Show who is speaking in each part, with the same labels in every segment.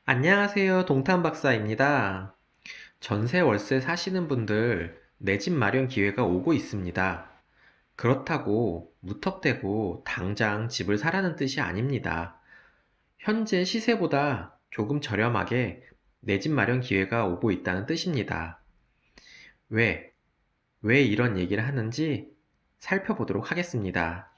Speaker 1: 안녕하세요. 동탄 박사입니다. 전세 월세 사시는 분들 내 집 마련 기회가 오고 있습니다. 그렇다고 무턱대고 당장 집을 사라는 뜻이 아닙니다. 현재 시세보다 조금 저렴하게 내 집 마련 기회가 오고 있다는 뜻입니다. 왜, 왜 이런 얘기를 하는지 살펴보도록 하겠습니다.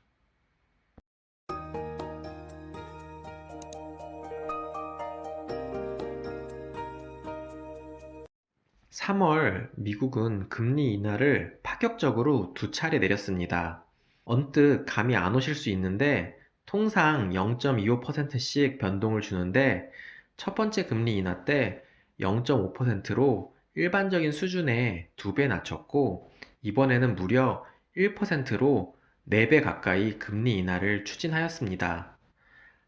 Speaker 1: 3월 미국은 금리 인하를 파격적으로 두 차례 내렸습니다. 언뜻 감이 안 오실 수 있는데 통상 0.25%씩 변동을 주는데 첫 번째 금리 인하 때 0.5%로 일반적인 수준에 두 배 낮췄고 이번에는 무려 1%로 4배 가까이 금리 인하를 추진하였습니다.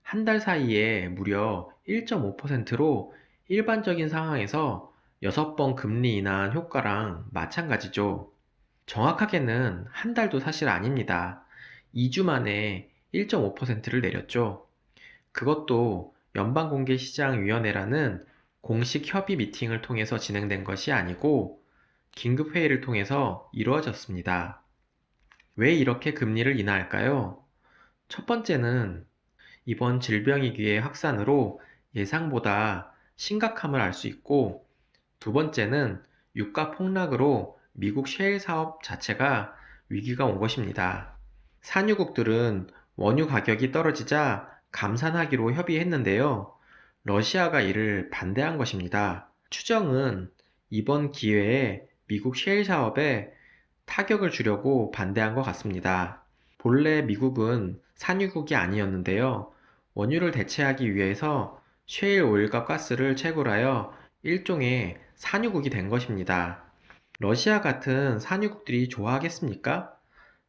Speaker 1: 한 달 사이에 무려 1.5%로 일반적인 상황에서 6번 금리 인하한 효과랑 마찬가지죠. 정확하게는 한 달도 사실 아닙니다. 2주 만에 1.5%를 내렸죠. 그것도 연방공개시장위원회라는 공식 협의 미팅을 통해서 진행된 것이 아니고 긴급회의를 통해서 이루어졌습니다. 왜 이렇게 금리를 인하할까요? 첫 번째는 이번 질병위기의 확산으로 예상보다 심각함을 알 수 있고, 두 번째는 유가 폭락으로 미국 셰일 사업 자체가 위기가 온 것입니다. 산유국들은 원유 가격이 떨어지자 감산하기로 협의했는데요. 러시아가 이를 반대한 것입니다. 추정은 이번 기회에 미국 셰일 사업에 타격을 주려고 반대한 것 같습니다. 본래 미국은 산유국이 아니었는데요. 원유를 대체하기 위해서 셰일 오일과 가스를 채굴하여 일종의 산유국이 된 것입니다. 러시아 같은 산유국들이 좋아하겠습니까?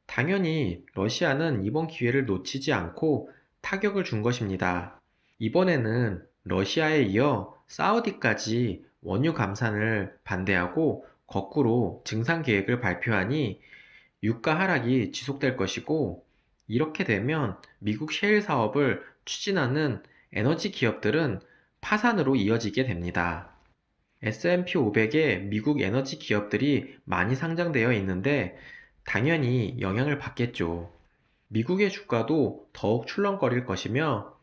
Speaker 1: 당연히 러시아는 이번 기회를 놓치지 않고 타격을 준 것입니다. 이번에는 러시아에 이어 사우디까지 원유 감산을 반대하고 거꾸로 증산 계획을 발표하니 유가 하락이 지속될 것이고, 이렇게 되면 미국 셰일 사업을 추진하는 에너지 기업들은 파산으로 이어지게 됩니다. S&P 500에 미국 에너지 기업들이 많이 상장되어 있는데 당연히 영향을 받겠죠. 미국의 주가도 더욱 출렁거릴 것이며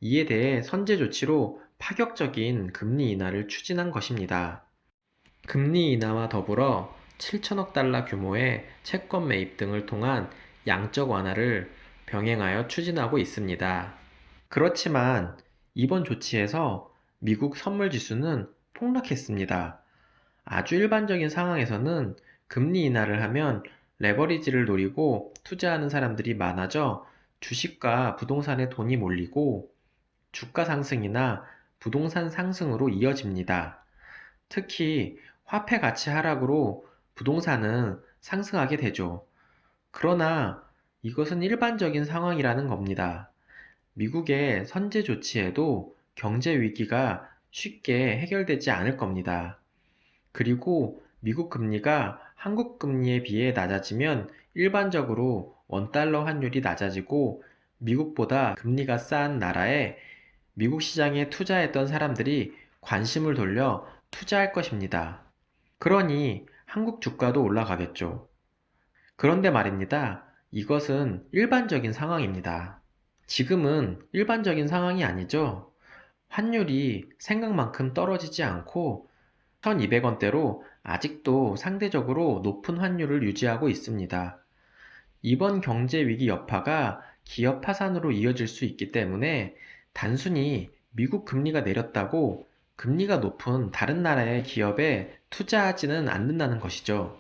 Speaker 1: 이에 대해 선제 조치로 파격적인 금리 인하를 추진한 것입니다. 금리 인하와 더불어 7천억 달러 규모의 채권 매입 등을 통한 양적 완화를 병행하여 추진하고 있습니다. 그렇지만 이번 조치에서 미국 선물 지수는 폭락했습니다. 아주 일반적인 상황에서는 금리 인하를 하면 레버리지를 노리고 투자하는 사람들이 많아져 주식과 부동산에 돈이 몰리고 주가 상승이나 부동산 상승으로 이어집니다. 특히 화폐 가치 하락으로 부동산은 상승하게 되죠. 그러나 이것은 일반적인 상황이라는 겁니다. 미국의 선제 조치에도 경제 위기가 쉽게 해결되지 않을 겁니다. 그리고 미국 금리가 한국 금리에 비해 낮아지면 일반적으로 원달러 환율이 낮아지고 미국보다 금리가 싼 나라에 미국 시장에 투자했던 사람들이 관심을 돌려 투자할 것입니다. 그러니 한국 주가도 올라가겠죠. 그런데 말입니다. 이것은 일반적인 상황입니다. 지금은 일반적인 상황이 아니죠. 환율이 생각만큼 떨어지지 않고 1200원대로 아직도 상대적으로 높은 환율을 유지하고 있습니다. 이번 경제 위기 여파가 기업 파산으로 이어질 수 있기 때문에 단순히 미국 금리가 내렸다고 금리가 높은 다른 나라의 기업에 투자하지는 않는다는 것이죠.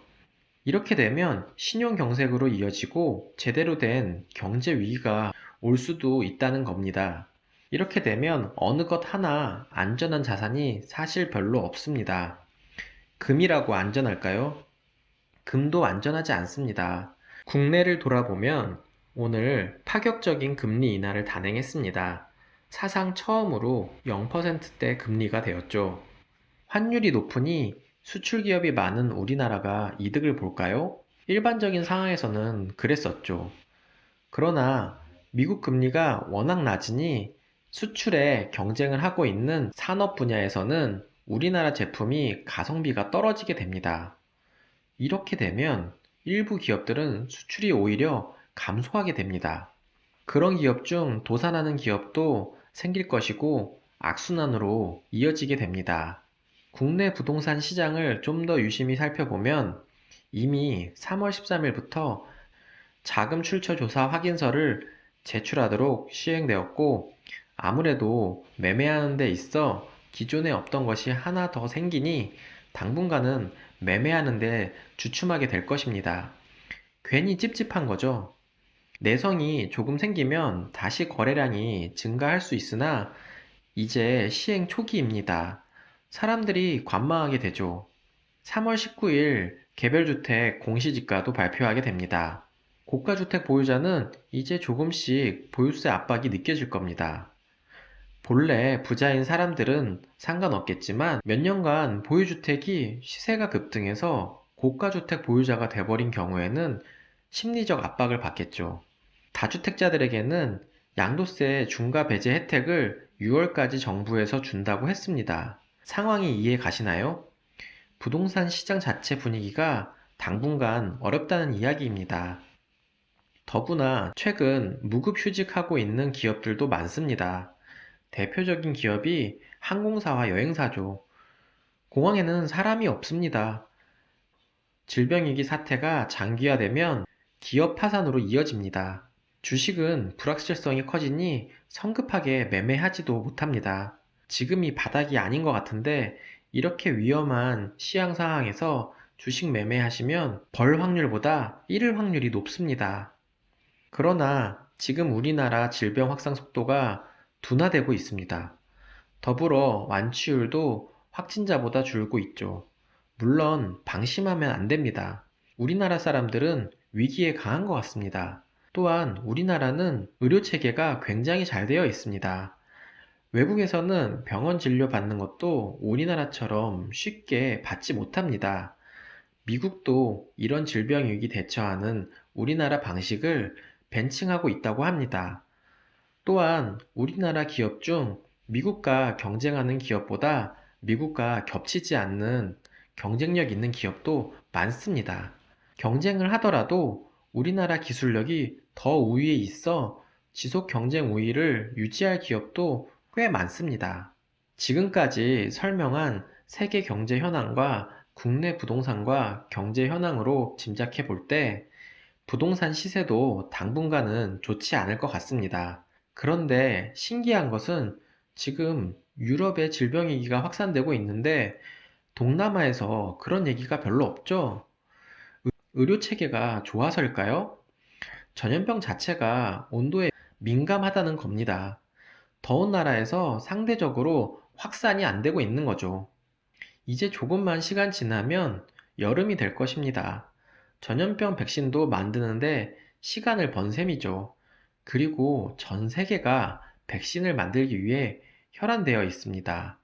Speaker 1: 이렇게 되면 신용 경색으로 이어지고 제대로 된 경제 위기가 올 수도 있다는 겁니다. 이렇게 되면 어느 것 하나 안전한 자산이 사실 별로 없습니다. 금이라고 안전할까요? 금도 안전하지 않습니다. 국내를 돌아보면 오늘 파격적인 금리 인하를 단행했습니다. 사상 처음으로 0%대 금리가 되었죠. 환율이 높으니 수출 기업이 많은 우리나라가 이득을 볼까요? 일반적인 상황에서는 그랬었죠. 그러나 미국 금리가 워낙 낮으니 수출에 경쟁을 하고 있는 산업 분야에서는 우리나라 제품이 가성비가 떨어지게 됩니다. 이렇게 되면 일부 기업들은 수출이 오히려 감소하게 됩니다. 그런 기업 중 도산하는 기업도 생길 것이고 악순환으로 이어지게 됩니다. 국내 부동산 시장을 좀 더 유심히 살펴보면 이미 3월 13일부터 자금 출처 조사 확인서를 제출하도록 시행되었고, 아무래도 매매하는 데 있어 기존에 없던 것이 하나 더 생기니 당분간은 매매하는 데 주춤하게 될 것입니다. 괜히 찝찝한 거죠. 내성이 조금 생기면 다시 거래량이 증가할 수 있으나 이제 시행 초기입니다. 사람들이 관망하게 되죠. 3월 19일 개별주택 공시지가도 발표하게 됩니다. 고가주택 보유자는 이제 조금씩 보유세 압박이 느껴질 겁니다. 본래 부자인 사람들은 상관없겠지만 몇 년간 보유주택이 시세가 급등해서 고가주택 보유자가 돼버린 경우에는 심리적 압박을 받겠죠. 다주택자들에게는 양도세 중과 배제 혜택을 6월까지 정부에서 준다고 했습니다. 상황이 이해 가시나요? 부동산 시장 자체 분위기가 당분간 어렵다는 이야기입니다. 더구나 최근 무급휴직하고 있는 기업들도 많습니다. 대표적인 기업이 항공사와 여행사죠. 공항에는 사람이 없습니다. 질병위기 사태가 장기화되면 기업 파산으로 이어집니다. 주식은 불확실성이 커지니 성급하게 매매하지도 못합니다. 지금이 바닥이 아닌 것 같은데 이렇게 위험한 시황 상황에서 주식 매매하시면 벌 확률보다 잃을 확률이 높습니다. 그러나 지금 우리나라 질병 확산 속도가 둔화되고 있습니다. 더불어 완치율도 확진자보다 줄고 있죠. 물론 방심하면 안 됩니다. 우리나라 사람들은 위기에 강한 것 같습니다. 또한 우리나라는 의료 체계가 굉장히 잘 되어 있습니다. 외국에서는 병원 진료 받는 것도 우리나라처럼 쉽게 받지 못합니다. 미국도 이런 질병 위기 대처하는 우리나라 방식을 벤칭하고 있다고 합니다. 또한 우리나라 기업 중 미국과 경쟁하는 기업보다 미국과 겹치지 않는 경쟁력 있는 기업도 많습니다. 경쟁을 하더라도 우리나라 기술력이 더 우위에 있어 지속 경쟁 우위를 유지할 기업도 꽤 많습니다. 지금까지 설명한 세계 경제 현황과 국내 부동산과 경제 현황으로 짐작해 볼 때 부동산 시세도 당분간은 좋지 않을 것 같습니다. 그런데 신기한 것은 지금 유럽의 질병위기가 확산되고 있는데 동남아에서 그런 얘기가 별로 없죠? 의료 체계가 좋아서일까요? 전염병 자체가 온도에 민감하다는 겁니다. 더운 나라에서 상대적으로 확산이 안 되고 있는 거죠. 이제 조금만 시간 지나면 여름이 될 것입니다. 전염병 백신도 만드는데 시간을 번 셈이죠. 그리고 전 세계가 백신을 만들기 위해 혈안되어 있습니다.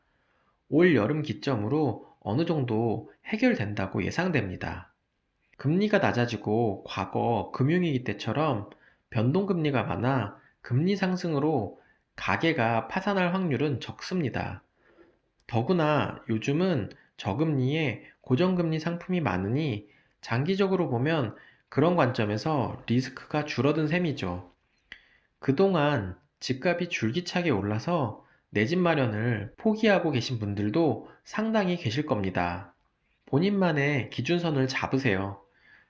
Speaker 1: 올 여름 기점으로 어느 정도 해결된다고 예상됩니다. 금리가 낮아지고 과거 금융위기 때처럼 변동금리가 많아 금리 상승으로 가계가 파산할 확률은 적습니다. 더구나 요즘은 저금리에 고정금리 상품이 많으니 장기적으로 보면 그런 관점에서 리스크가 줄어든 셈이죠. 그동안 집값이 줄기차게 올라서 내 집 마련을 포기하고 계신 분들도 상당히 계실 겁니다. 본인만의 기준선을 잡으세요.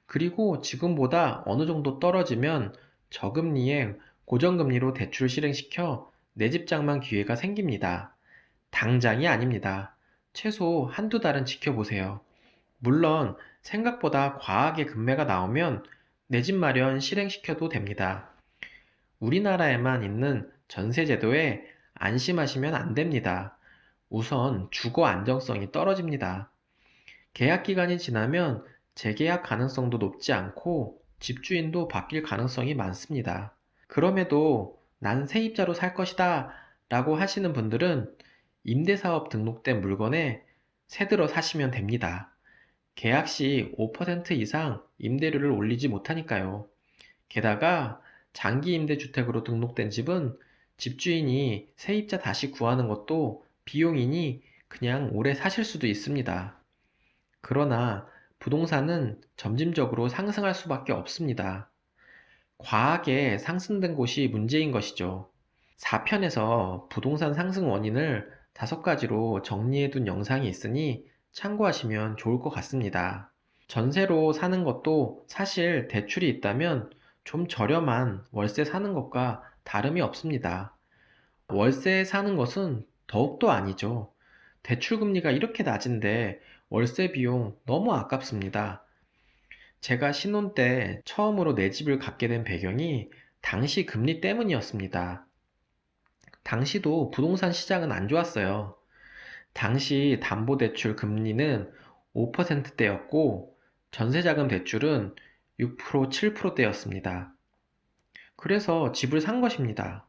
Speaker 1: 그리고 지금보다 어느 정도 떨어지면 저금리에 고정금리로 대출 실행시켜 내 집 장만 기회가 생깁니다. 당장이 아닙니다. 최소 한두 달은 지켜보세요. 물론 생각보다 과하게 금매가 나오면 내 집 마련 실행시켜도 됩니다. 우리나라에만 있는 전세제도에 안심하시면 안 됩니다. 우선 주거 안정성이 떨어집니다. 계약 기간이 지나면 재계약 가능성도 높지 않고 집주인도 바뀔 가능성이 많습니다. 그럼에도 난 세입자로 살 것이다 라고 하시는 분들은 임대사업 등록된 물건에 새 들어 사시면 됩니다. 계약 시 5% 이상 임대료를 올리지 못하니까요. 게다가 장기 임대 주택으로 등록된 집은 집주인이 세입자 다시 구하는 것도 비용이니 그냥 오래 사실 수도 있습니다. 그러나 부동산은 점진적으로 상승할 수밖에 없습니다. 과하게 상승된 곳이 문제인 것이죠. 4편에서 부동산 상승 원인을 5가지로 정리해둔 영상이 있으니 참고하시면 좋을 것 같습니다. 전세로 사는 것도 사실 대출이 있다면 좀 저렴한 월세 사는 것과 다름이 없습니다. 월세에 사는 것은 더욱더 아니죠. 대출 금리가 이렇게 낮은데 월세 비용 너무 아깝습니다. 제가 신혼 때 처음으로 내 집을 갖게 된 배경이 당시 금리 때문이었습니다. 당시도 부동산 시장은 안 좋았어요. 당시 담보대출 금리는 5%대였고 전세자금 대출은 6%, 7%대였습니다. 그래서 집을 산 것입니다.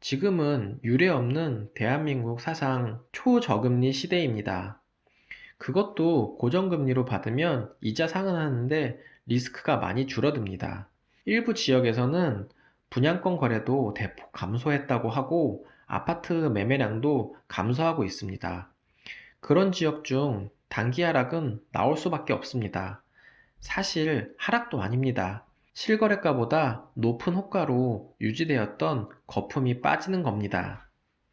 Speaker 1: 지금은 유례없는 대한민국 사상 초저금리 시대입니다. 그것도 고정금리로 받으면 이자 상환하는데 리스크가 많이 줄어듭니다. 일부 지역에서는 분양권 거래도 대폭 감소했다고 하고 아파트 매매량도 감소하고 있습니다. 그런 지역 중 단기 하락은 나올 수밖에 없습니다. 사실 하락도 아닙니다. 실거래가보다 높은 호가로 유지되었던 거품이 빠지는 겁니다.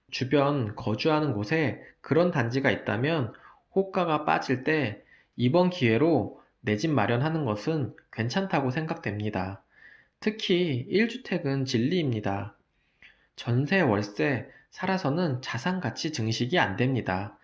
Speaker 1: 주변 거주하는 곳에 그런 단지가 있다면 호가가 빠질 때 이번 기회로 내 집 마련하는 것은 괜찮다고 생각됩니다. 특히 1주택은 진리입니다. 전세, 월세, 살아서는 자산 가치 증식이 안 됩니다.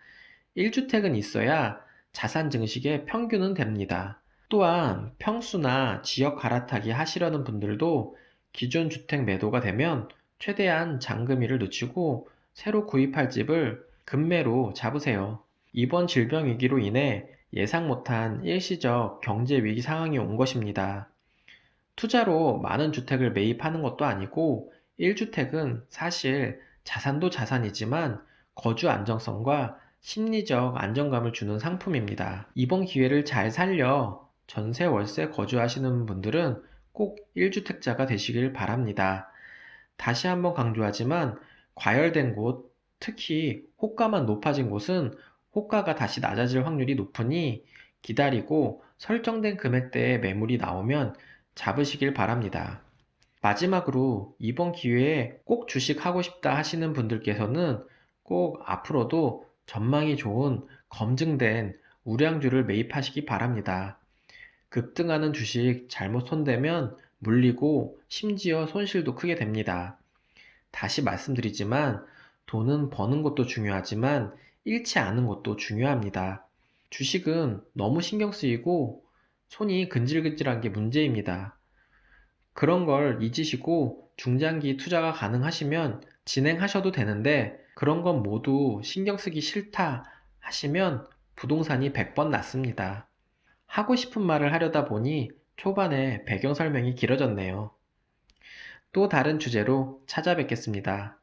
Speaker 1: 1주택은 있어야 자산 증식의 평균은 됩니다. 또한 평수나 지역 갈아타기 하시려는 분들도 기존 주택 매도가 되면 최대한 잔금위를 늦추고 새로 구입할 집을 급매로 잡으세요. 이번 질병 위기로 인해 예상 못한 일시적 경제 위기 상황이 온 것입니다. 투자로 많은 주택을 매입하는 것도 아니고 1주택은 사실 자산도 자산이지만 거주 안정성과 심리적 안정감을 주는 상품입니다. 이번 기회를 잘 살려 전세 월세 거주하시는 분들은 꼭 1주택자가 되시길 바랍니다. 다시 한번 강조하지만 과열된 곳, 특히 호가만 높아진 곳은 호가가 다시 낮아질 확률이 높으니 기다리고 설정된 금액대의 매물이 나오면 잡으시길 바랍니다. 마지막으로 이번 기회에 꼭 주식하고 싶다 하시는 분들께서는 꼭 앞으로도 전망이 좋은 검증된 우량주를 매입하시기 바랍니다. 급등하는 주식 잘못 손대면 물리고 심지어 손실도 크게 됩니다. 다시 말씀드리지만 돈은 버는 것도 중요하지만 잃지 않은 것도 중요합니다. 주식은 너무 신경 쓰이고 손이 근질근질한 게 문제입니다. 그런 걸 잊으시고 중장기 투자가 가능하시면 진행하셔도 되는데 그런 건 모두 신경 쓰기 싫다 하시면 부동산이 100번 낫습니다. 하고 싶은 말을 하려다 보니 초반에 배경 설명이 길어졌네요. 또 다른 주제로 찾아뵙겠습니다.